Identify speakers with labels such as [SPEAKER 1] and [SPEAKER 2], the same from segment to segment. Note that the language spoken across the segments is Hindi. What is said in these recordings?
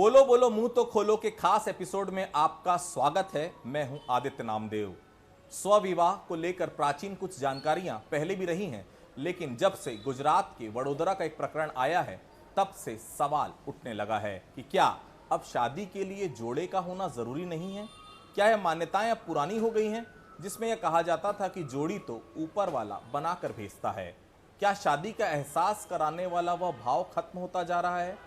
[SPEAKER 1] बोलो बोलो मुंह तो खोलो के खास एपिसोड में आपका स्वागत है। मैं हूं आदित्य नामदेव। स्वविवाह को लेकर प्राचीन कुछ जानकारियां पहले भी रही हैं, लेकिन जब से गुजरात के वडोदरा का एक प्रकरण आया है तब से सवाल उठने लगा है कि क्या अब शादी के लिए जोड़े का होना जरूरी नहीं है। क्या यह मान्यताएं अब पुरानी हो गई हैं जिसमें यह कहा जाता था कि जोड़ी तो ऊपर वाला बनाकर भेजता है। क्या शादी का एहसास कराने वाला वह भाव खत्म होता जा रहा है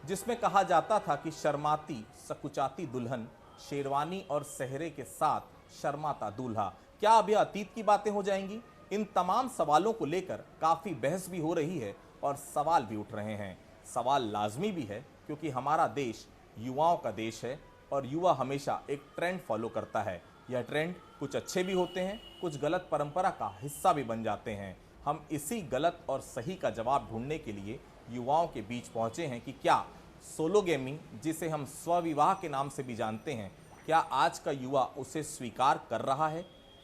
[SPEAKER 1] जिसमें कहा जाता था कि शर्माती सकुचाती दुल्हन शेरवानी और सेहरे के साथ शर्माता दूल्हा। क्या अब यह अतीत की बातें हो जाएंगी? इन तमाम सवालों को लेकर काफी बहस भी हो रही है और सवाल भी उठ रहे हैं। सवाल लाजमी भी है क्योंकि हमारा देश युवाओं का देश है और युवा हमेशा एक ट्रेंड फॉलो करता है। यह ट्रेंड कुछ अच्छे भी होते हैं, कुछ गलत परंपरा का हिस्सा भी बन जाते हैं। हम इसी गलत और सही का जवाब ढूंढने के लिए युवाओं के बीच पहुंचे हैं कि क्या सोलोगेमी, जिसे हम स्वविवाह के नाम से भी जानते हैं, क्या आज का युवा उसे स्वीकार कर रहा है?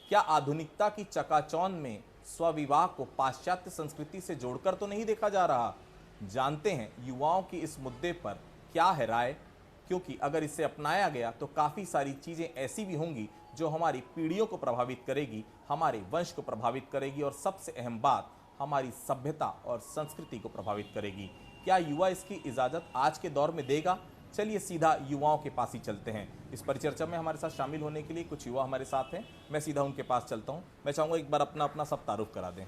[SPEAKER 1] क्या आधुनिकता की चकाचौंध में स्वविवाह को पाश्चात्य संस्कृति से जोड़कर तो नहीं देखा जा रहा? जानते हैं युवाओं की इस मुद्दे पर क्या है राय, क्योंकि अगर इसे अपनाया गया तो काफ़ी सारी चीज़ें ऐसी भी होंगी जो हमारी पीढ़ियों को प्रभावित करेगी, हमारे वंश को प्रभावित करेगी और सबसे अहम बात हमारी सभ्यता और संस्कृति को प्रभावित करेगी। क्या युवा इसकी इजाज़त आज के दौर में देगा? चलिए सीधा युवाओं के पास ही चलते हैं। इस परिचर्चा में हमारे साथ शामिल होने के लिए कुछ युवा हमारे साथ हैं। मैं सीधा उनके पास चलता हूँ। मैं चाहूँगा एक बार अपना अपना सब तारुफ करा दें।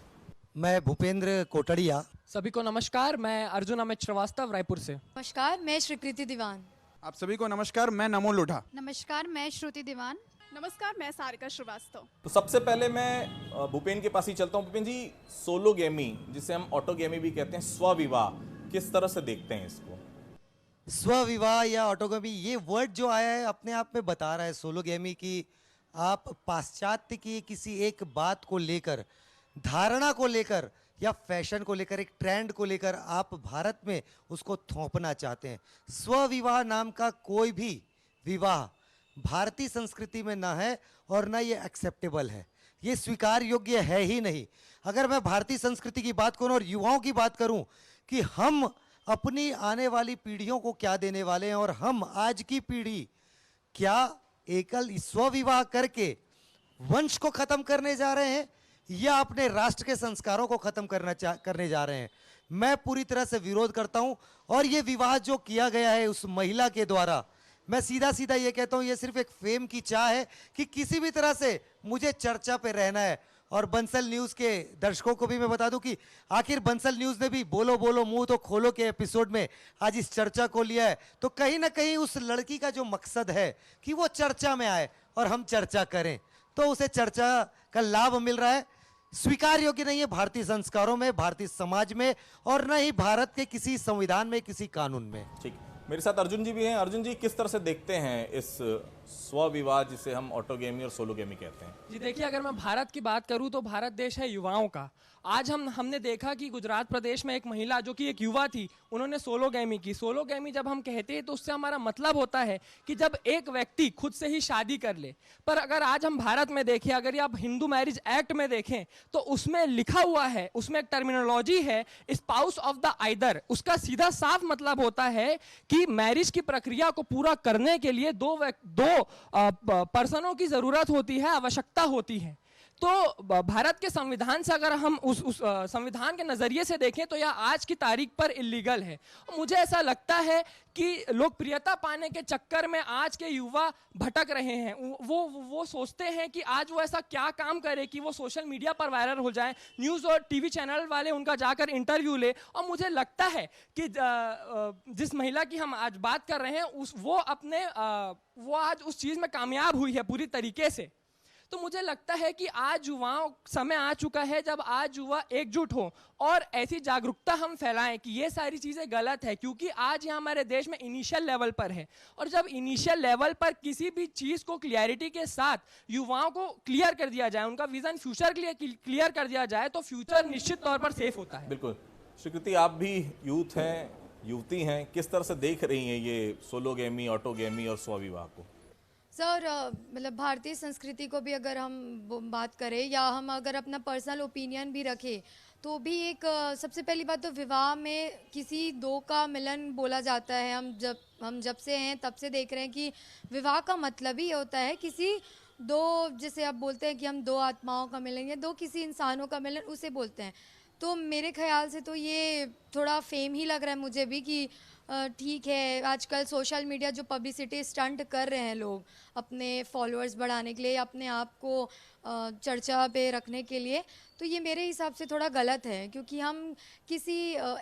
[SPEAKER 2] मैं भूपेंद्र कोटड़िया।
[SPEAKER 3] सभी को नमस्कार, मैं अर्जुन अमित श्रीवास्तव रायपुर से।
[SPEAKER 4] नमस्कार, मैं श्रीकृति दीवान।
[SPEAKER 5] आप सभी को नमस्कार, मैं नमो लोढ़ा।
[SPEAKER 6] नमस्कार, मैं श्रुति दीवान।
[SPEAKER 7] नमस्कार, मैं सारिका श्रीवास्तव।
[SPEAKER 1] तो सबसे पहले मैं भूपेन के पास ही चलता हूँ। भूपेन जी, सोलोगेमी, जिसे हम ऑटोगेमी भी कहते हैं, स्वविवाह, किस तरह से देखते हैं इसको?
[SPEAKER 2] स्वविवाह या ऑटोगेमी, ये वर्ड जो आया है अपने आप में बता रहा है सोलोगेमी की आप पाश्चात्य की किसी एक बात को लेकर, धारणा को लेकर या फैशन को लेकर, एक ट्रेंड को लेकर आप भारत में उसको थोपना चाहते हैं। स्वविवाह नाम का कोई भी विवाह भारतीय संस्कृति में ना है और ना ये एक्सेप्टेबल है, ये स्वीकार योग्य है ही नहीं। अगर मैं भारतीय संस्कृति की बात करूं और युवाओं की बात करूं कि हम अपनी आने वाली पीढ़ियों को क्या देने वाले हैं और हम आज की पीढ़ी क्या एकल स्वविवाह करके वंश को खत्म करने जा रहे हैं या अपने राष्ट्र के संस्कारों को खत्म करने जा रहे हैं, मैं पूरी तरह से विरोध करता हूं। और ये विवाह जो किया गया है उस महिला के द्वारा, मैं सीधा सीधा ये कहता हूं, ये सिर्फ एक फेम की चाह है कि किसी भी तरह से मुझे चर्चा पे रहना है। और बंसल न्यूज़ के दर्शकों को भी मैं बता दूं कि आखिर बंसल न्यूज़ ने भी बोलो बोलो मुंह तो खोलो के एपिसोड में आज इस चर्चा को लिया है, तो कहीं ना कहीं उस लड़की का जो मकसद है कि वो चर्चा में आए और हम चर्चा करें, तो उसे चर्चा का लाभ मिल रहा है। स्वीकार योग्य नहीं है भारतीय संस्कारों में, भारतीय समाज में, और न ही भारत के किसी संविधान में, किसी कानून में।
[SPEAKER 1] ठीक, मेरे साथ अर्जुन जी भी हैं। अर्जुन जी, किस तरह से देखते हैं इस स्वविवाह जिसे हम ऑटोगेमी और सोलोगेमी कहते हैं?
[SPEAKER 3] जी देखिए, अगर मैं भारत की बात करूं तो भारत देश है युवाओं का। आज हमने देखा कि गुजरात प्रदेश में एक महिला जो कि एक युवा थी, उन्होंने सोलोगेमी की। सोलोगेमी जब हम कहते हैं तो उससे हमारा मतलब होता है कि जब एक व्यक्ति खुद से ही शादी कर ले। पर अगर आज हम भारत में देखें, अगर आप हिंदू मैरिज एक्ट में देखें तो उसमें लिखा हुआ है, उसमें एक टर्मिनोलॉजी है, स्पाउस ऑफ द आइदर। उसका सीधा साफ मतलब होता है कि मैरिज की प्रक्रिया को पूरा करने के लिए दो पर्सनों की जरूरत होती है, आवश्यकता होती है। तो भारत के संविधान से अगर हम उस संविधान के नजरिए से देखें तो यह आज की तारीख पर इलीगल है। मुझे ऐसा लगता है कि लोकप्रियता पाने के चक्कर में आज के युवा भटक रहे हैं। वो सोचते हैं कि आज वो ऐसा क्या काम करे कि वो सोशल मीडिया पर वायरल हो जाए, न्यूज़ और टीवी चैनल वाले उनका जाकर इंटरव्यू ले। और मुझे लगता है कि जिस महिला की हम आज बात कर रहे हैं वो आज उस चीज़ में कामयाब हुई है पूरी तरीके से। तो मुझे लगता है कि आज युवाओं समय आ चुका है जब आज युवा एकजुट हो और ऐसी जागरूकता हम फैलाएं कि ये सारी चीज़ें गलत है, क्योंकि आज यहाँ हमारे देश में इनिशियल लेवल पर है। और जब इनिशियल लेवल पर किसी भी चीज़ को क्लियरिटी के साथ युवाओं को क्लियर कर दिया जाए, उनका विजन फ्यूचर के लिए क्लियर कर दिया जाए, तो फ्यूचर निश्चित तौर पर सेफ होता है।
[SPEAKER 1] बिल्कुल। स्वीकृति, आप भी यूथ हैं, युवती हैं, किस तरह से देख रही हैं ये सोलोगेमी, ऑटोगेमी और स्वविवाह को?
[SPEAKER 4] सर, मतलब भारतीय संस्कृति को भी अगर हम बात करें या हम अगर अपना पर्सनल ओपिनियन भी रखें तो भी एक सबसे पहली बात तो विवाह में किसी दो का मिलन बोला जाता है। हम जब से हैं तब से देख रहे हैं कि विवाह का मतलब ही ये होता है किसी दो, जैसे आप बोलते हैं कि हम दो आत्माओं का मिलन या दो किसी इंसानों का मिलन, उसे बोलते हैं। तो मेरे ख्याल से तो ये थोड़ा फेम ही लग रहा है मुझे भी कि ठीक है, आजकल सोशल मीडिया जो पब्लिसिटी स्टंट कर रहे हैं लोग अपने फॉलोअर्स बढ़ाने के लिए, अपने आप को चर्चा पे रखने के लिए, तो ये मेरे हिसाब से थोड़ा गलत है। क्योंकि हम किसी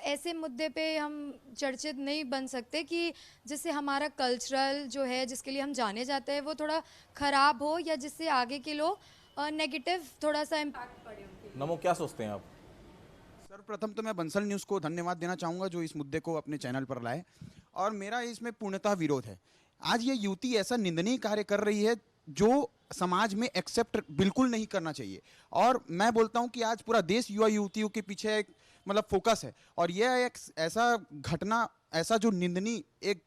[SPEAKER 4] ऐसे मुद्दे पे हम चर्चित नहीं बन सकते कि जिससे हमारा कल्चरल जो है, जिसके लिए हम जाने जाते हैं, वो थोड़ा ख़राब हो या जिससे आगे के लोग नेगेटिव थोड़ा सा इम्पैक्ट पड़े उनके।
[SPEAKER 1] नमो, क्या सोचते हैं आप?
[SPEAKER 5] सर्वप्रथम तो मैं बंसल न्यूज़ को धन्यवाद देना चाहूँगा जो इस मुद्दे को अपने चैनल पर लाए, और मेरा इसमें पूर्णतः विरोध है। आज ये युवती ऐसा निंदनीय कार्य कर रही है जो समाज में एक्सेप्ट बिल्कुल नहीं करना चाहिए, और मैं बोलता हूँ कि आज पूरा देश युवा युवतियों के पीछे एक मतलब फोकस है, और यह एक ऐसा घटना, ऐसा जो निंदनीय, एक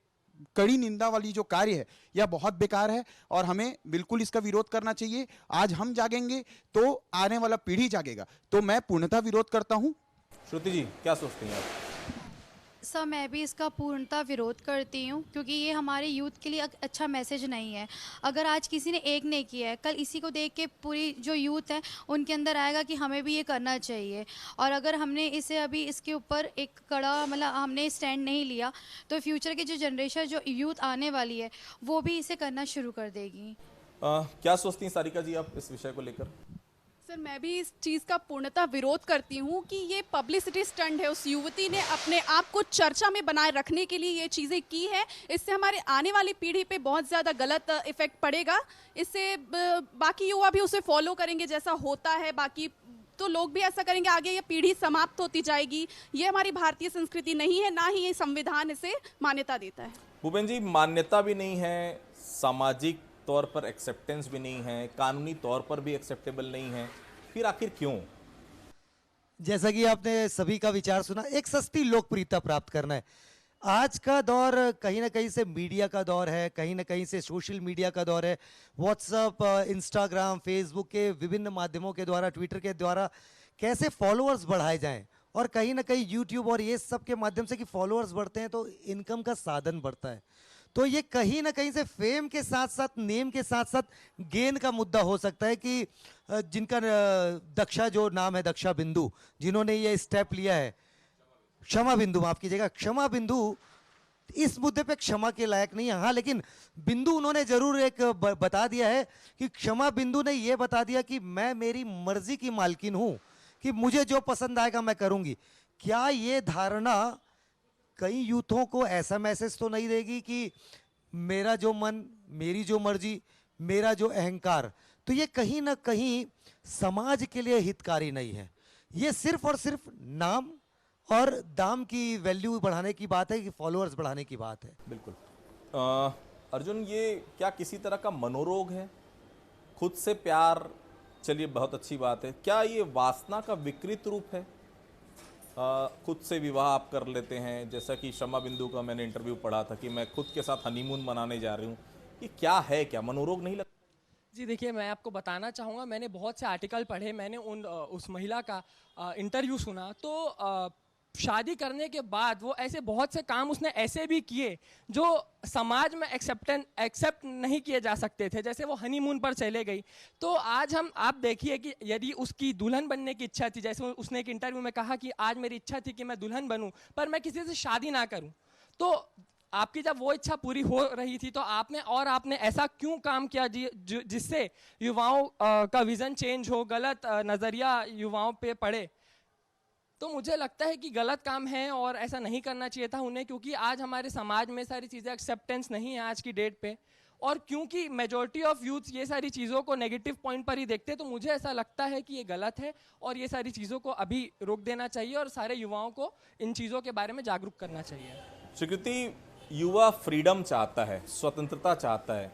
[SPEAKER 5] कड़ी निंदा वाली जो कार्य है, यह बहुत बेकार है और हमें बिल्कुल इसका विरोध करना चाहिए। आज हम जागेंगे तो आने वाला पीढ़ी जागेगा, तो मैं पूर्णतः विरोध करता हूँ।
[SPEAKER 1] श्रुति जी, क्या सोचती हैं आप?
[SPEAKER 6] सर मैं भी इसका पूर्णतः विरोध करती हूँ, क्योंकि ये हमारे यूथ के लिए अच्छा मैसेज नहीं है। अगर आज किसी ने एक ने किया है, कल इसी को देख के पूरी जो यूथ है उनके अंदर आएगा कि हमें भी ये करना चाहिए। और अगर हमने इसे अभी इसके ऊपर एक कड़ा मतलब हमने स्टैंड नहीं लिया, तो फ्यूचर की जो जनरेशन, जो यूथ आने वाली है, वो भी इसे करना शुरू कर देगी।
[SPEAKER 1] क्या सोचती हैं सारिका जी आप इस विषय को लेकर?
[SPEAKER 7] सर मैं भी इस चीज़ का पूर्णतः विरोध करती हूँ कि ये पब्लिसिटी स्टंट है। उस युवती ने अपने आप को चर्चा में बनाए रखने के लिए ये चीज़ें की है। इससे हमारे आने वाली पीढ़ी पे बहुत ज़्यादा गलत इफेक्ट पड़ेगा। इससे बाकी युवा भी उसे फॉलो करेंगे, जैसा होता है बाकी तो लोग भी ऐसा करेंगे। आगे ये पीढ़ी समाप्त होती जाएगी। ये हमारी भारतीय संस्कृति नहीं है, ना ही ये संविधान इसे मान्यता देता है।
[SPEAKER 1] भूपेन जी, मान्यता भी नहीं है, सामाजिक तौर पर एक्सेप्टेंस भी नहीं है, कानूनी तौर पर भी एक्सेप्टेबल नहीं है, फिर आखिर क्यों?
[SPEAKER 2] जैसा कि आपने सभी का विचार सुना, एक सस्ती लोकप्रियता प्राप्त करना है। आज का दौर कहीं ना कहीं से मीडिया का दौर है, कहीं ना कहीं से सोशल मीडिया का दौर है। व्हाट्सएप, इंस्टाग्राम, फेसबुक के विभिन्न माध्यमों के द्वारा, ट्विटर के द्वारा कैसे फॉलोअर्स बढ़ाए जाएं, और कहीं ना कहीं यूट्यूब और ये सब के माध्यम से कि फॉलोअर्स बढ़ते हैं तो इनकम का साधन बढ़ता है। तो ये कहीं ना कहीं से फेम के साथ साथ, नेम के साथ साथ गेन का मुद्दा हो सकता है कि जिनका दक्षा, जो नाम है दक्षा बिंदु, जिन्होंने ये स्टेप लिया है, क्षमा बिंदु, माफ कीजिएगा, क्षमा बिंदु इस मुद्दे पे क्षमा के लायक नहीं है। हाँ, लेकिन बिंदु उन्होंने जरूर एक बता दिया है कि क्षमा बिंदु ने ये बता दिया कि मैं मेरी मर्जी की मालकिन हूं, कि मुझे जो पसंद आएगा मैं करूंगी। क्या ये धारणा कई यूथों को ऐसा मैसेज तो नहीं देगी कि मेरा जो मन, मेरी जो मर्जी, मेरा जो अहंकार, तो ये कहीं ना कहीं समाज के लिए हितकारी नहीं है। ये सिर्फ और सिर्फ नाम और दाम की वैल्यू बढ़ाने की बात है, कि फॉलोअर्स बढ़ाने की बात है।
[SPEAKER 1] बिल्कुल। अर्जुन, ये क्या किसी तरह का मनोरोग है? खुद से प्यार, चलिए बहुत अच्छी बात है, क्या ये वासना का विकृत रूप है? खुद से विवाह आप कर लेते हैं, जैसा कि क्षमा बिंदु का मैंने इंटरव्यू पढ़ा था कि मैं खुद के साथ हनीमून मनाने जा रही हूँ, ये क्या है? क्या मनोरोग नहीं लगता?
[SPEAKER 3] जी देखिए, मैं आपको बताना चाहूँगा, मैंने बहुत से आर्टिकल पढ़े, मैंने उस महिला का इंटरव्यू सुना, तो शादी करने के बाद वो ऐसे बहुत से काम उसने ऐसे भी किए जो समाज में एक्सेप्ट नहीं किए जा सकते थे। जैसे वो हनीमून पर चले गई, तो आज आप देखिए कि यदि उसकी दुल्हन बनने की इच्छा थी, जैसे उसने एक इंटरव्यू में कहा कि आज मेरी इच्छा थी कि मैं दुल्हन बनूं पर मैं किसी से शादी ना करूं, तो आपकी जब वो इच्छा पूरी हो रही थी तो आपने ऐसा क्यों काम किया जिससे युवाओं का विजन चेंज हो, गलत नजरिया युवाओं पे पड़े? तो मुझे लगता है कि गलत काम है और ऐसा नहीं करना चाहिए था उन्हें, क्योंकि आज हमारे समाज में सारी चीज़ें एक्सेप्टेंस नहीं है आज की डेट पे, और क्योंकि मेजॉरिटी ऑफ यूथ ये सारी चीज़ों को नेगेटिव पॉइंट पर ही देखते हैं, तो मुझे ऐसा लगता है कि ये गलत है और ये सारी चीज़ों को अभी रोक देना चाहिए और सारे युवाओं को इन चीज़ों के बारे में जागरूक करना चाहिए।
[SPEAKER 1] स्वीकृति, युवा फ्रीडम चाहता है, स्वतंत्रता चाहता है,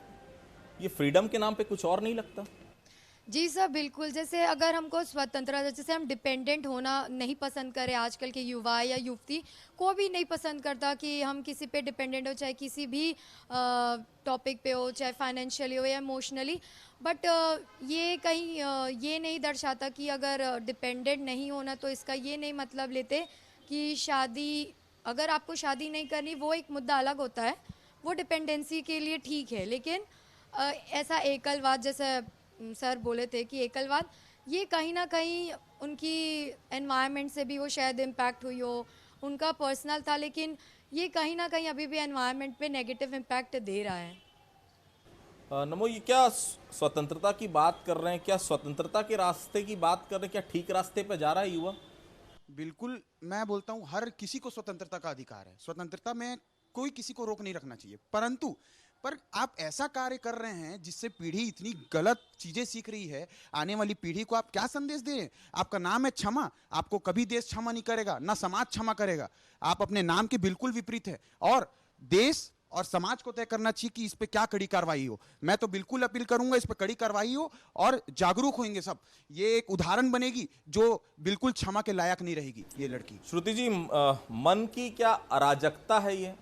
[SPEAKER 1] ये फ्रीडम के नाम पे कुछ और नहीं लगता?
[SPEAKER 4] जी सर, बिल्कुल। जैसे अगर हमको स्वतंत्रता, जैसे हम डिपेंडेंट होना नहीं पसंद करें, आजकल के युवा या युवती को भी नहीं पसंद करता कि हम किसी पे डिपेंडेंट हो, चाहे किसी भी टॉपिक पे हो, चाहे फाइनेंशियली हो या इमोशनली। बट ये कहीं ये नहीं दर्शाता कि अगर डिपेंडेंट नहीं होना तो इसका ये नहीं मतलब लेते कि शादी, अगर आपको शादी नहीं करनी, वो एक मुद्दा अलग होता है, वो डिपेंडेंसी के लिए ठीक है। लेकिन ऐसा एकलवाद, जैसे सर बोले थे कि एकलवाद, ये कहीं ना कहीं उनकी एनवायरनमेंट से भी वो शायद इम्पैक्ट हुई हो, उनका पर्सनल था, लेकिन ये कहीं ना कहीं अभी भी एनवायरनमेंट पे नेगेटिव इम्पैक्ट दे रहा है।
[SPEAKER 1] नमो, ये क्या स्वतंत्रता की बात कर रहे हैं? क्या स्वतंत्रता के रास्ते की बात कर रहे हैं? क्या ठीक रास्ते पे जा रहा है युवा?
[SPEAKER 5] बिल्कुल, मैं बोलता हूँ हर किसी को स्वतंत्रता का अधिकार है। स्वतंत्रता में कोई किसी को रोक नहीं रखना चाहिए, परंतु पर आप ऐसा कार्य कर रहे हैं जिससे पीढ़ी इतनी गलत चीजें सीख रही है। आने वाली पीढ़ी को आप क्या संदेश दे रहे हैं? आपका नाम है क्षमा, आपको कभी देश क्षमा नहीं करेगा, ना समाज क्षमा करेगा। आप अपने नाम के बिल्कुल विपरीत है, और देश और समाज को तय करना चाहिए कि इस पे क्या कड़ी कार्रवाई हो। मैं तो बिल्कुल अपील करूंगा इस पे कड़ी कार्रवाई हो, और जागरूक होंगे सब। ये एक उदाहरण बनेगी जो बिल्कुल क्षमा के लायक नहीं रहेगी ये लड़की।
[SPEAKER 1] श्रुति जी, मन की क्या अराजकता है ये,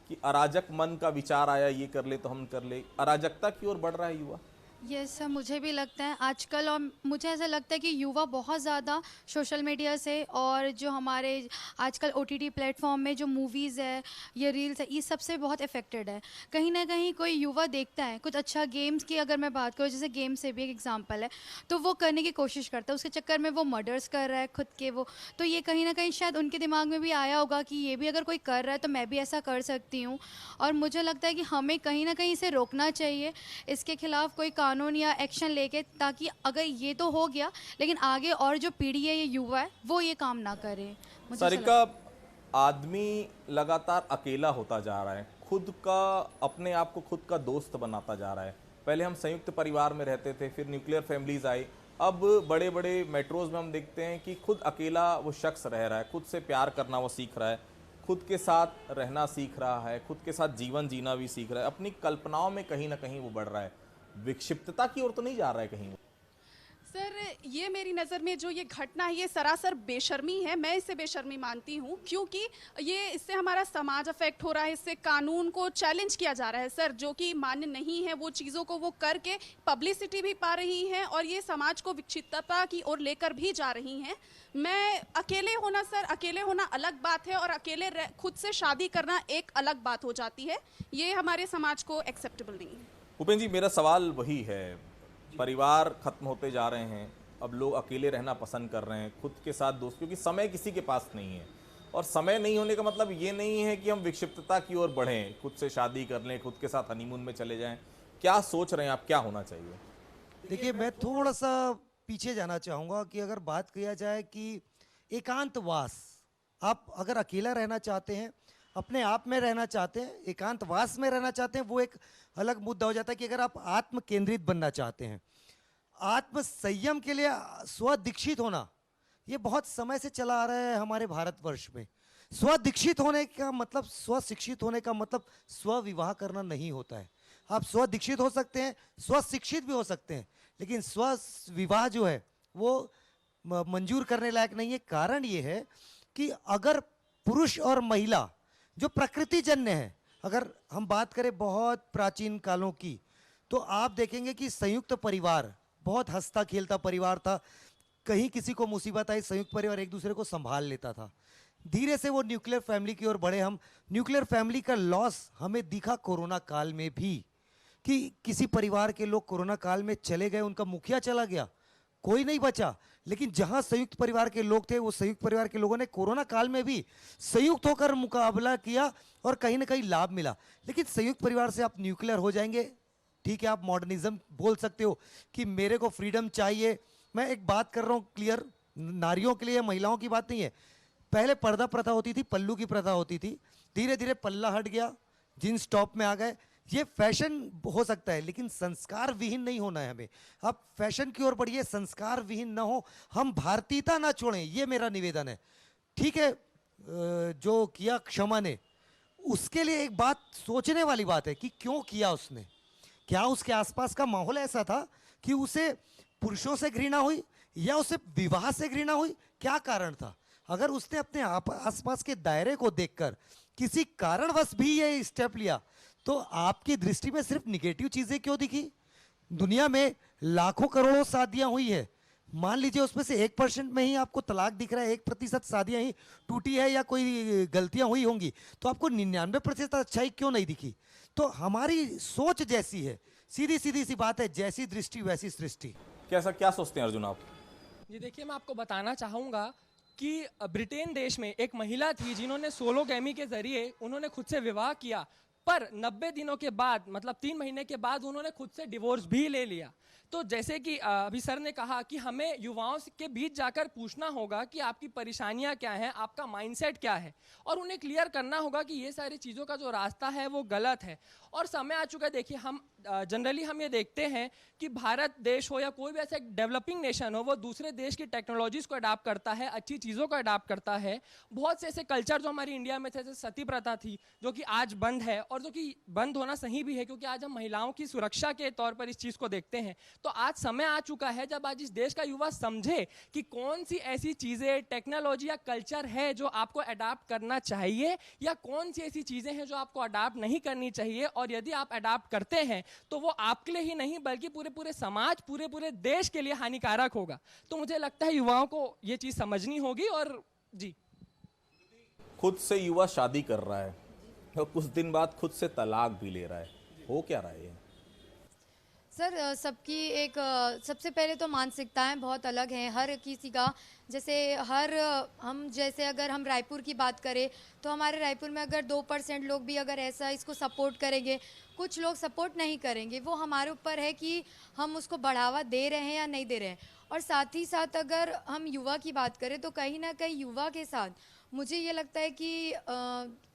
[SPEAKER 1] कि अराजक मन का विचार आया, ये कर ले तो हम कर ले, अराजकता की ओर बढ़ रहा है युवा?
[SPEAKER 6] यस सर, मुझे भी लगता है आजकल, और मुझे ऐसा लगता है कि युवा बहुत ज़्यादा सोशल मीडिया से और जो हमारे आजकल ओटीटी प्लेटफॉर्म में जो मूवीज़ है, ये रील्स है, इस सब से बहुत इफेक्टेड है। कहीं ना कहीं कोई युवा देखता है कुछ अच्छा, गेम्स की अगर मैं बात करूँ, जैसे गेम से भी एक एग्जांपल है, तो वो करने की कोशिश करता है, उसके चक्कर में वो मर्डर्स कर रहा है खुद के वो। तो ये कहीं ना कहीं शायद उनके दिमाग में भी आया होगा कि ये भी अगर कोई कर रहा है तो मैं भी ऐसा कर सकती हूँ। और मुझे लगता है कि हमें कहीं ना कहीं इसे रोकना चाहिए, इसके खिलाफ कोई कानून या एक्शन लेके, ताकि अगर ये तो हो गया, लेकिन आगे और जो पीढ़ी है, ये युवा है, वो ये काम ना करे। मुझे
[SPEAKER 1] सारिका, आदमी लगातार अकेला होता जा रहा है, खुद का, अपने आप को खुद का दोस्त बनाता जा रहा है। पहले हम संयुक्त परिवार में रहते थे, फिर न्यूक्लियर फैमिलीज आई, अब बड़े बड़े मेट्रोज में हम देखते हैं कि खुद अकेला वो शख्स रह रहा है, खुद से प्यार करना वो सीख रहा है, खुद के साथ रहना सीख रहा है, खुद के साथ जीवन जीना भी सीख रहा है, अपनी कल्पनाओं में कहीं ना कहीं वो बढ़ रहा है। विक्षिप्तता की ओर तो नहीं जा रहा है कहीं?
[SPEAKER 7] सर, ये मेरी नज़र में जो ये घटना है, ये सरासर बेशर्मी है। मैं इसे बेशर्मी मानती हूँ, क्योंकि ये, इससे हमारा समाज अफेक्ट हो रहा है, इससे कानून को चैलेंज किया जा रहा है सर, जो कि मान्य नहीं है। वो चीज़ों को वो करके पब्लिसिटी भी पा रही हैं, और ये समाज को विक्षिप्तता की ओर लेकर भी जा रही हैं। मैं अकेले होना सर, अकेले होना अलग बात है, और अकेले खुद से शादी करना एक अलग बात हो जाती है। ये हमारे समाज को एक्सेप्टेबल नहीं है।
[SPEAKER 1] भूपेन जी, मेरा सवाल वही है, परिवार खत्म होते जा रहे हैं, अब लोग अकेले रहना पसंद कर रहे हैं, खुद के साथ दोस्त, क्योंकि समय किसी के पास नहीं है। और समय नहीं होने का मतलब ये नहीं है कि हम विक्षिप्तता की ओर बढ़ें, खुद से शादी कर लें, खुद के साथ हनीमून में चले जाएं। क्या सोच रहे हैं आप, क्या होना चाहिए?
[SPEAKER 2] देखिए, मैं थोड़ा सा पीछे जाना चाहूँगा कि अगर बात किया जाए कि एकांतवास, आप अगर अकेला रहना चाहते हैं, अपने आप में रहना चाहते हैं, एकांतवास में रहना चाहते हैं, वो एक अलग मुद्दा हो जाता है। कि अगर आप आत्म केंद्रित बनना चाहते हैं, आत्म संयम के लिए स्वदीक्षित होना, ये बहुत समय से चला आ रहा है हमारे भारतवर्ष में। स्वदीक्षित होने का मतलब, स्वशिक्षित होने का मतलब स्वविवाह करना नहीं होता है। आप स्वदीक्षित हो सकते हैं, स्वशिक्षित भी हो सकते हैं, लेकिन स्वविवाह जो है वो मंजूर करने लायक नहीं है। कारण ये है कि अगर पुरुष और महिला जो प्रकृति जन्य है, अगर हम बात करें बहुत प्राचीन कालों की, तो आप देखेंगे कि संयुक्त परिवार बहुत हंसता खेलता परिवार था। कहीं किसी को मुसीबत आई, संयुक्त परिवार एक दूसरे को संभाल लेता था। धीरे से वो न्यूक्लियर फैमिली की ओर बढ़े हम। न्यूक्लियर फैमिली का लॉस हमें दिखा कोरोना काल में भी, कि किसी परिवार के लोग कोरोना काल में चले गए, उनका मुखिया चला गया, कोई नहीं बचा। लेकिन जहां संयुक्त परिवार के लोग थे, वो संयुक्त परिवार के लोगों ने कोरोना काल में भी संयुक्त होकर मुकाबला किया और कहीं ना कहीं लाभ मिला। लेकिन संयुक्त परिवार से आप न्यूक्लियर हो जाएंगे, ठीक है, आप मॉडर्निज्म बोल सकते हो कि मेरे को फ्रीडम चाहिए। मैं एक बात कर रहा हूँ क्लियर, नारियों के लिए, महिलाओं की बात नहीं है। पहले पर्दा प्रथा होती थी, पल्लू की प्रथा होती थी, धीरे धीरे पल्ला हट गया, जींस टॉप में आ गए। ये फैशन हो सकता है, लेकिन संस्कार विहीन नहीं होना है हमें। आप फैशन की ओर बढ़िए, संस्कार विहीन ना हो, हम भारतीयता ना छोड़ें, ये मेरा निवेदन है। ठीक है, जो किया क्षमा ने, उसके लिए एक बात सोचने वाली बात है कि क्यों किया उसने। क्या उसके आसपास का माहौल ऐसा था कि उसे पुरुषों से घृणा हुई या उसे विवाह से घृणा हुई, क्या कारण था? अगर उसने अपने आसपास के दायरे को देखकर किसी कारणवश भी ये स्टेप लिया तो आपकी दृष्टि में सिर्फ निगेटिव चीजें क्यों दिखी? दुनिया में लाखों करोड़ों शादियां हुई है, मान लीजिए उसमें से 1% में ही आपको तलाक दिख रहा है, 1% शादियां ही टूटी है या कोई गलतियां हुई होंगी, तो आपको 99% अच्छाई क्यों नहीं दिखी? तो हमारी सोच जैसी है, सीधी सीधी सी बात है, जैसी दृष्टि वैसी सृष्टि।
[SPEAKER 1] कैसा क्या सोचते हैं अर्जुन आप?
[SPEAKER 3] जी देखिए, मैं आपको बताना चाहूँगा कि ब्रिटेन देश में एक महिला थी जिन्होंने सोलोगैमी के जरिए उन्होंने खुद से विवाह किया, पर 90 दिनों के बाद, मतलब 3 महीने के बाद उन्होंने खुद से डिवोर्स भी ले लिया। तो जैसे कि अभी सर ने कहा कि हमें युवाओं के बीच जाकर पूछना होगा कि आपकी परेशानियां क्या हैं, आपका माइंडसेट क्या है, और उन्हें क्लियर करना होगा कि ये सारी चीज़ों का जो रास्ता है वो गलत है। और समय आ चुका है, देखिए हम जनरली हम ये देखते हैं कि भारत देश हो या कोई भी ऐसा डेवलपिंग नेशन हो, वो दूसरे देश की टेक्नोलॉजीज को अडाप्ट करता है, अच्छी चीज़ों को अडाप्ट करता है। बहुत से ऐसे कल्चर जो हमारी इंडिया में थे, जैसे सती प्रथा थी जो कि आज बंद है, और जो कि बंद होना सही भी है क्योंकि आज हम महिलाओं की सुरक्षा के तौर पर इस चीज़ को देखते हैं। तो आज समय आ चुका है जब आज इस देश का युवा समझे कि कौन सी ऐसी चीज़ें, टेक्नोलॉजी या कल्चर है जो आपको अडाप्ट करना चाहिए, या कौन सी ऐसी चीज़ें हैं जो आपको अडाप्ट नहीं करनी चाहिए, और यदि आप अडाप्ट करते हैं तो वो आपके लिए ही नहीं बल्कि पूरे पूरे समाज, पूरे पूरे देश के लिए हानिकारक होगा। तो मुझे लगता है युवाओं को ये चीज़ समझनी होगी। और जी,
[SPEAKER 1] खुद से युवा शादी कर रहा है और कुछ दिन बाद खुद से तलाक भी ले रहा है, हो क्या रहा है ये?
[SPEAKER 4] सर, सबकी एक सबसे पहले तो मानसिकताएं बहुत अलग हैं हर किसी का। जैसे हम जैसे अगर हम रायपुर की बात करें तो हमारे रायपुर में अगर 2% लोग भी अगर ऐसा इसको सपोर्ट करेंगे, कुछ लोग सपोर्ट नहीं करेंगे, वो हमारे ऊपर है कि हम उसको बढ़ावा दे रहे हैं या नहीं दे रहे हैं। और साथ ही साथ अगर हम युवा की बात करें तो कहीं ना कहीं युवा के साथ मुझे ये लगता है कि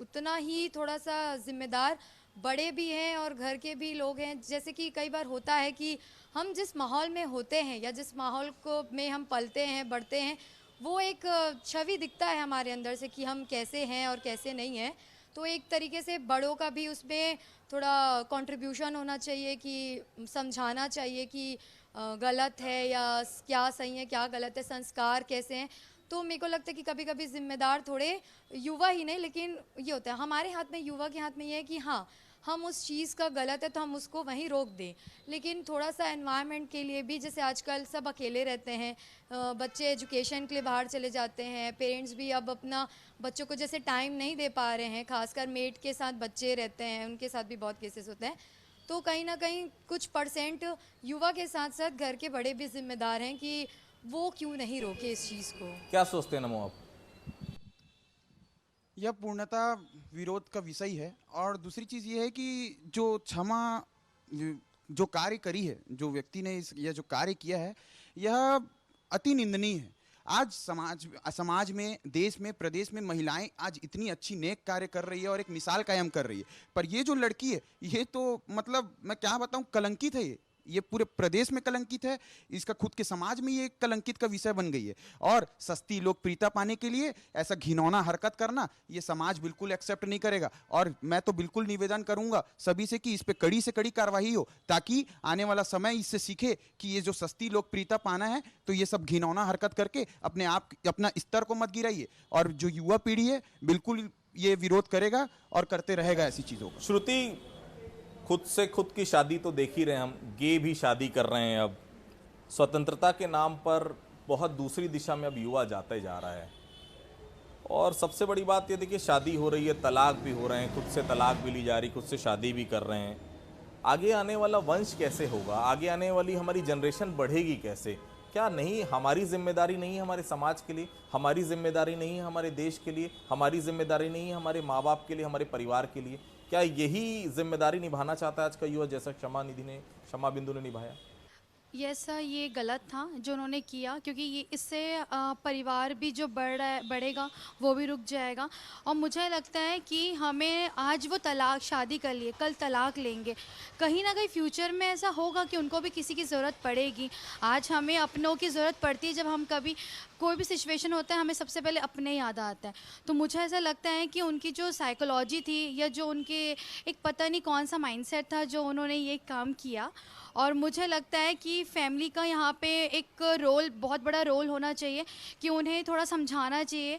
[SPEAKER 4] उतना ही थोड़ा सा जिम्मेदार बड़े भी हैं और घर के भी लोग हैं। जैसे कि कई बार होता है कि हम जिस माहौल में होते हैं या जिस माहौल को में हम पलते हैं, बढ़ते हैं, वो एक छवि दिखता है हमारे अंदर से कि हम कैसे हैं और कैसे नहीं हैं। तो एक तरीके से बड़ों का भी उसमें थोड़ा कंट्रीब्यूशन होना चाहिए कि समझाना चाहिए कि गलत है या क्या सही है, क्या गलत है, संस्कार कैसे हैं। तो मेरे को लगता है कि कभी कभी जिम्मेदार थोड़े युवा ही नहीं, लेकिन ये होता है हमारे हाथ में, युवा के हाथ में ये है कि हाँ, हम उस चीज़ का गलत है तो हम उसको वहीं रोक दें। लेकिन थोड़ा सा एनवायरनमेंट के लिए भी, जैसे आजकल सब अकेले रहते हैं, बच्चे एजुकेशन के लिए बाहर चले जाते हैं, पेरेंट्स भी अब अपना बच्चों को जैसे टाइम नहीं दे पा रहे हैं, खासकर मेड के साथ बच्चे रहते हैं, उनके साथ भी बहुत केसेस होते हैं। तो कहीं ना कहीं कुछ % युवा के साथ साथ घर के बड़े भी जिम्मेदार हैं कि वो क्यों नहीं रोके इस चीज़ को।
[SPEAKER 1] क्या सोचते हैं नमो आप?
[SPEAKER 5] यह पूर्णतः विरोध का विषय है। और दूसरी चीज़ ये है कि जो क्षमा जो कार्य करी है, जो व्यक्ति ने यह जो कार्य किया है, यह अति निंदनीय है। आज समाज में, देश में, प्रदेश में महिलाएं आज इतनी अच्छी नेक कार्य कर रही है और एक मिसाल कायम कर रही है, पर ये जो लड़की है ये तो मतलब मैं क्या बताऊं, कलंकित है। ये पूरे प्रदेश में कलंकित है, इसका खुद के समाज में ये कलंकित का विषय बन गई है। और सस्ती लोकप्रियता पाने के लिए ऐसा घिनौना हरकत करना ये समाज बिल्कुल एक्सेप्ट नहीं करेगा। और मैं तो बिल्कुल निवेदन करूंगा सभी से कि इस पे कड़ी से कड़ी कार्रवाई हो, ताकि आने वाला समय इससे सीखे कि ये जो सस्ती लोकप्रियता पाना है तो ये सब घिनौना हरकत करके अपना स्तर को मत गिराइए। और जो युवा पीढ़ी है बिल्कुल ये विरोध करेगा और करते रहेगा ऐसी चीजों को।
[SPEAKER 1] श्रुति, खुद से खुद की शादी तो देख ही रहे हैं हम, गे भी शादी कर रहे हैं। अब स्वतंत्रता के नाम पर बहुत दूसरी दिशा में अब युवा जाता ही जा रहा है। और सबसे बड़ी बात ये देखिए, शादी हो रही है, तलाक भी हो रहे हैं, खुद से तलाक भी ली जा रही, खुद से शादी भी कर रहे हैं। आगे आने वाला वंश कैसे होगा? आगे आने वाली हमारी जनरेशन बढ़ेगी कैसे? क्या नहीं हमारी जिम्मेदारी नहीं है हमारे समाज के लिए, हमारी जिम्मेदारी नहीं है हमारे देश के लिए, हमारी जिम्मेदारी नहीं है हमारे माँ बाप के लिए, हमारे परिवार के लिए? क्या यही जिम्मेदारी निभाना चाहता है आज का युवा, जैसा क्षमा बिंदु ने निभाया?
[SPEAKER 6] सर, ये गलत था जो उन्होंने किया, क्योंकि ये इससे परिवार भी जो बढ़ेगा वो भी रुक जाएगा। और मुझे लगता है कि हमें आज वो शादी कर लिए, कल तलाक लेंगे, कहीं ना कहीं फ्यूचर में ऐसा होगा कि उनको भी किसी की ज़रूरत पड़ेगी। आज हमें अपनों की ज़रूरत पड़ती है जब हम कभी कोई भी सिचुएशन होता है हमें सबसे पहले अपने याद आता है। तो मुझे ऐसा लगता है कि उनकी जो साइकोलॉजी थी या जो उनके एक पता नहीं कौन सा माइंडसेट था जो उन्होंने ये काम किया। और मुझे लगता है कि फैमिली का यहाँ पे एक रोल, बहुत बड़ा रोल होना चाहिए कि उन्हें थोड़ा समझाना चाहिए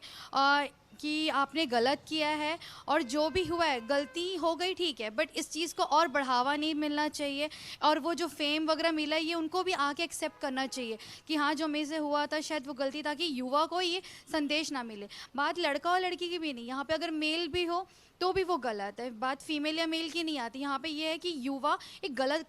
[SPEAKER 6] कि आपने गलत किया है और जो भी हुआ है गलती हो गई, ठीक है, बट इस चीज़ को और बढ़ावा नहीं मिलना चाहिए। और वो जो फेम वगैरह मिला ये उनको भी आके एक्सेप्ट करना चाहिए कि हाँ जो मेरे से हुआ था शायद वो गलती, ताकि युवा को ये संदेश ना मिले। बात लड़का और लड़की की भी नहीं, यहाँ पे अगर मेल भी हो तो भी वो गलत है। बात फीमेल या मेल की नहीं आती, यहाँ पे ये है कि युवा एक गलत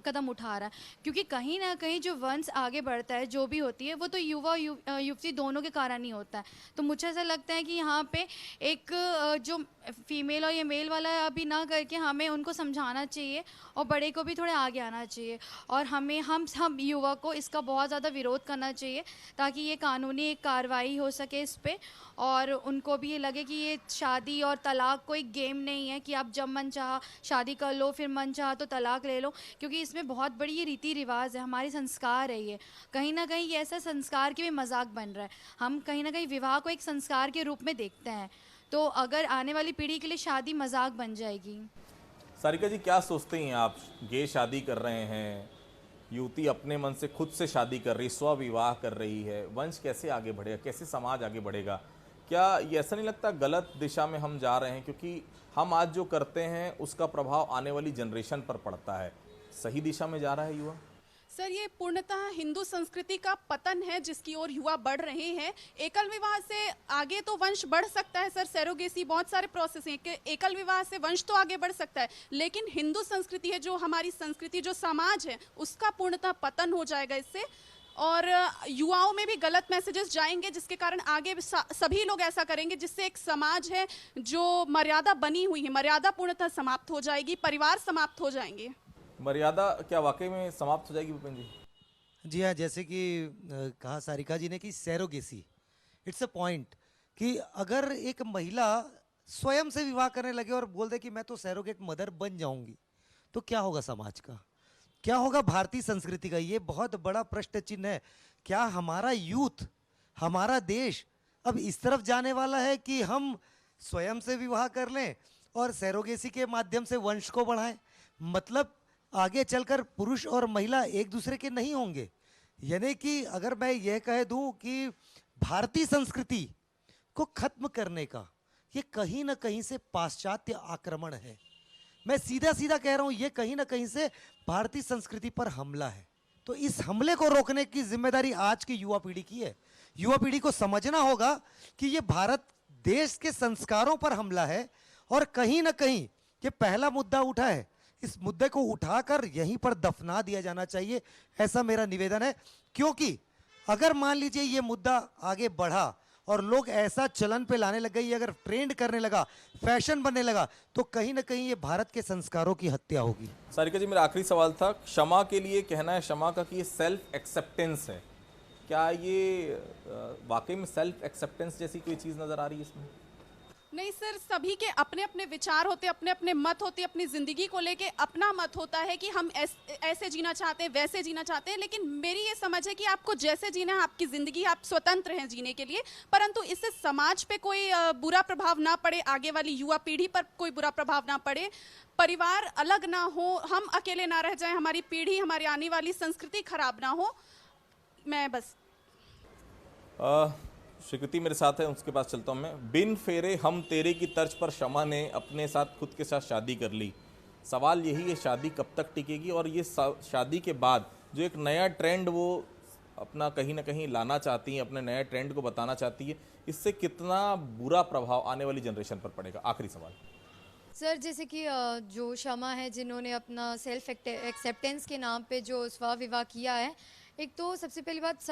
[SPEAKER 6] कदम उठा रहा है, क्योंकि कहीं ना कहीं जो वंश आगे बढ़ता है जो भी होती है वो तो युवा युवती दोनों के कारण ही होता है। तो मुझे ऐसा लगता है कि यहाँ पे एक जो फीमेल और ये मेल वाला अभी ना करके हमें उनको समझाना चाहिए और बड़े को भी थोड़े आगे आना चाहिए। और हमें हम युवा को इसका बहुत ज़्यादा विरोध करना चाहिए ताकि ये कानूनी एक कार्रवाई हो सके इस पर, और उनको भी ये लगे कि ये शादी और तलाक कोई गेम नहीं है कि आप जब मन चाहा शादी कर लो फिर मन चाहा तो तलाक ले लो, क्योंकि इसमें बहुत बड़ी ये रीति रिवाज है, हमारी संस्कार है। ये कहीं ना कहीं ये ऐसा संस्कार के भी मजाक बन रहा है। हम कहीं ना कहीं विवाह को एक संस्कार के रूप में देखते हैं, तो अगर आने वाली पीढ़ी के लिए शादी मजाक बन जाएगी।
[SPEAKER 1] सारिका जी, क्या सोचते हैं आप? गे शादी कर रहे हैं, युवती अपने मन से खुद से शादी कर रही, स्व विवाह कर रही है, वंश कैसे आगे बढ़ेगा, कैसे समाज आगे बढ़ेगा? क्या ये ऐसा नहीं लगता गलत दिशा में हम जा रहे हैं? क्योंकि हम आज जो करते हैं उसका प्रभाव आने वाली जनरेशन पर पड़ता है। सही दिशा में जा रहा है युवा?
[SPEAKER 7] सर, ये पूर्णतः हिंदू संस्कृति का पतन है जिसकी ओर युवा बढ़ रहे हैं। एकल विवाह से आगे तो वंश बढ़ सकता है सर, सैरोगेसी, बहुत सारे प्रोसेस हैं कि एकल विवाह से वंश तो आगे बढ़ सकता है, लेकिन हिंदू संस्कृति है जो हमारी संस्कृति, जो समाज है, उसका पूर्णतः पतन हो जाएगा इससे। और युवाओं में भी गलत मैसेजेस जाएंगे जिसके कारण आगे सभी लोग ऐसा करेंगे जिससे एक समाज है जो मर्यादा बनी हुई है, मर्यादा पूर्णतः समाप्त हो जाएगी, परिवार समाप्त हो जाएंगे।
[SPEAKER 1] मर्यादा क्या वाकई में समाप्त हो जाएगी भूपेन जी?
[SPEAKER 2] जी हाँ, जैसे कि कहा सारिका जी ने कि सैरोगेसी, इट्स अ पॉइंट कि अगर एक महिला स्वयं से विवाह करने लगे और बोल दे कि मैं तो सैरोगेट मदर बन जाऊंगी, तो क्या होगा समाज का, क्या होगा भारतीय संस्कृति का? ये बहुत बड़ा प्रश्न चिन्ह है। क्या हमारा यूथ, हमारा देश अब इस तरफ जाने वाला है कि हम स्वयं से विवाह कर लें और सैरोगेसी के माध्यम से वंश को बढ़ाएं? मतलब आगे चलकर पुरुष और महिला एक दूसरे के नहीं होंगे। यानी कि अगर मैं यह कह दूं कि भारतीय संस्कृति को खत्म करने का ये कहीं ना कहीं से पाश्चात्य आक्रमण है। मैं सीधा सीधा कह रहा हूं, ये कहीं ना कहीं से भारतीय संस्कृति पर हमला है। तो इस हमले को रोकने की जिम्मेदारी आज की युवा पीढ़ी की है। युवा पीढ़ी को समझना होगा कि ये भारत देश के संस्कारों पर हमला है और कहीं ना कहीं ये पहला मुद्दा उठा है, इस मुद्दे को उठाकर यहीं पर दफना दिया जाना चाहिए, ऐसा मेरा निवेदन है। क्योंकि अगर मान लीजिए ये मुद्दा आगे बढ़ा और लोग ऐसा चलन पे लाने लग गए, अगर ट्रेंड करने लगा, फैशन बनने लगा, तो कहीं ना कहीं ये भारत के संस्कारों की हत्या होगी।
[SPEAKER 1] सारिका जी, मेरा आखिरी सवाल था, क्षमा के लिए कहना है क्षमा का कि ये सेल्फ एक्सेप्टेंस है, क्या ये वाकई में सेल्फ एक्सेप्टेंस जैसी कोई चीज़ नज़र आ रही है इसमें?
[SPEAKER 7] नहीं सर, सभी के अपने अपने विचार होते, अपने अपने मत होते, अपनी जिंदगी को लेके अपना मत होता है कि हम ऐसे जीना चाहते हैं, वैसे जीना चाहते हैं। लेकिन मेरी ये समझ है कि आपको जैसे जीना है, आपकी जिंदगी, आप स्वतंत्र हैं जीने के लिए, परंतु इससे समाज पे कोई बुरा प्रभाव ना पड़े, आगे वाली युवा पीढ़ी पर कोई बुरा प्रभाव ना पड़े, परिवार अलग ना हो, हम अकेले ना रह जाएं, हमारी पीढ़ी, हमारी आने वाली संस्कृति खराब ना हो। मैं बस
[SPEAKER 1] स्वीकृति मेरे साथ है, उसके पास चलता हूँ मैं। बिन फेरे हम तेरे की तर्ज पर क्षमा ने अपने साथ खुद के साथ शादी कर ली। सवाल यही है, शादी कब तक टिकेगी? और ये शादी के बाद जो एक नया ट्रेंड वो अपना कहीं ना कहीं लाना चाहती हैं, अपने नए ट्रेंड को बताना चाहती है, इससे कितना बुरा प्रभाव आने वाली जनरेशन पर पड़ेगा? आखिरी सवाल
[SPEAKER 4] सर, जैसे कि जो क्षमा है, जिन्होंने अपना सेल्फ एक्सेप्टेंस के नाम पे जो स्व विवाह किया है, एक तो सबसे पहली बात,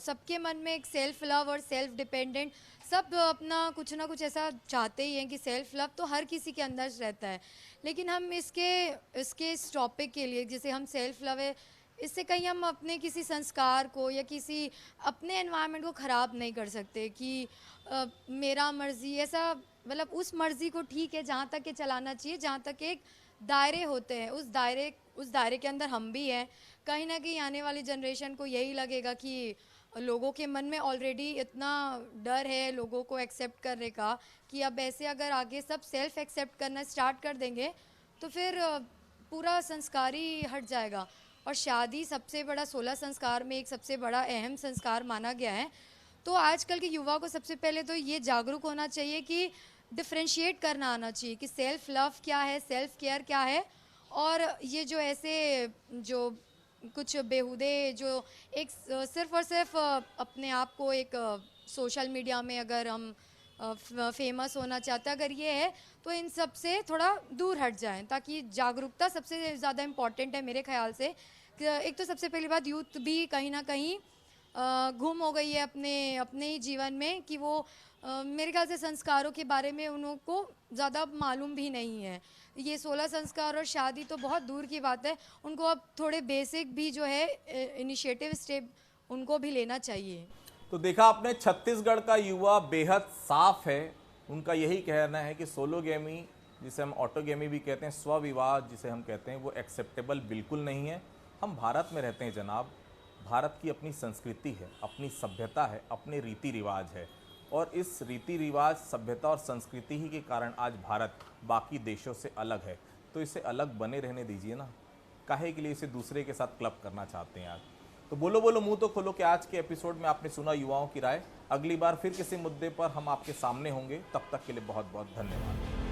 [SPEAKER 4] सबके मन में एक सेल्फ लव और सेल्फ डिपेंडेंट, सब अपना कुछ ना कुछ ऐसा चाहते ही हैं कि सेल्फ लव तो हर किसी के अंदर रहता है। लेकिन हम इसके इस टॉपिक के लिए, जैसे हम सेल्फ लव है, इससे कहीं हम अपने किसी संस्कार को या किसी अपने एनवायरनमेंट को ख़राब नहीं कर सकते कि मेरा मर्ज़ी, ऐसा मतलब उस मर्ज़ी को ठीक है जहाँ तक के चलाना चाहिए, जहाँ तक एक दायरे होते हैं, उस दायरे के अंदर हम भी हैं। कहीं ना कहीं आने वाली जनरेशन को यही लगेगा कि लोगों के मन में ऑलरेडी इतना डर है लोगों को एक्सेप्ट करने का कि अब ऐसे अगर आगे सब सेल्फ एक्सेप्ट करना स्टार्ट कर देंगे तो फिर पूरा संस्कार ही हट जाएगा। और शादी सबसे बड़ा 16 संस्कार में एक सबसे बड़ा अहम संस्कार माना गया है। तो आजकल के युवा को सबसे पहले तो ये जागरूक होना चाहिए कि डिफ्रेंशिएट करना आना चाहिए कि सेल्फ लव क्या है, सेल्फ केयर क्या है। और ये जो ऐसे जो कुछ बेहुदे जो एक सिर्फ और सिर्फ अपने आप को एक सोशल मीडिया में अगर हम फेमस होना चाहते हैं, अगर ये है तो इन सब से थोड़ा दूर हट जाएं, ताकि जागरूकता सबसे ज़्यादा इम्पॉर्टेंट है मेरे ख्याल से। एक तो सबसे पहली बात, यूथ भी कहीं ना कहीं गुम हो गई है अपने ही जीवन में कि वो मेरे ख्याल से संस्कारों के बारे में उनको ज़्यादा मालूम भी नहीं है। ये 16 संस्कार और शादी तो बहुत दूर की बात है, उनको अब थोड़े बेसिक भी जो है इनिशिएटिव स्टेप उनको भी लेना चाहिए।
[SPEAKER 1] तो देखा आपने, छत्तीसगढ़ का युवा बेहद साफ है। उनका यही कहना है कि सोलोगेमी, जिसे हम ऑटोगेमी भी कहते हैं, स्वविवाह जिसे हम कहते हैं, वो एक्सेप्टेबल बिल्कुल नहीं है। हम भारत में रहते हैं जनाब, भारत की अपनी संस्कृति है, अपनी सभ्यता है, अपने रीति रिवाज है, और इस रीति रिवाज, सभ्यता और संस्कृति ही के कारण आज भारत बाकी देशों से अलग है। तो इसे अलग बने रहने दीजिए ना, काहे के लिए इसे दूसरे के साथ क्लब करना चाहते हैं आप। तो बोलो बोलो मुंह तो खोलो कि आज के एपिसोड में आपने सुना युवाओं की राय। अगली बार फिर किसी मुद्दे पर हम आपके सामने होंगे, तब तक के लिए बहुत बहुत धन्यवाद।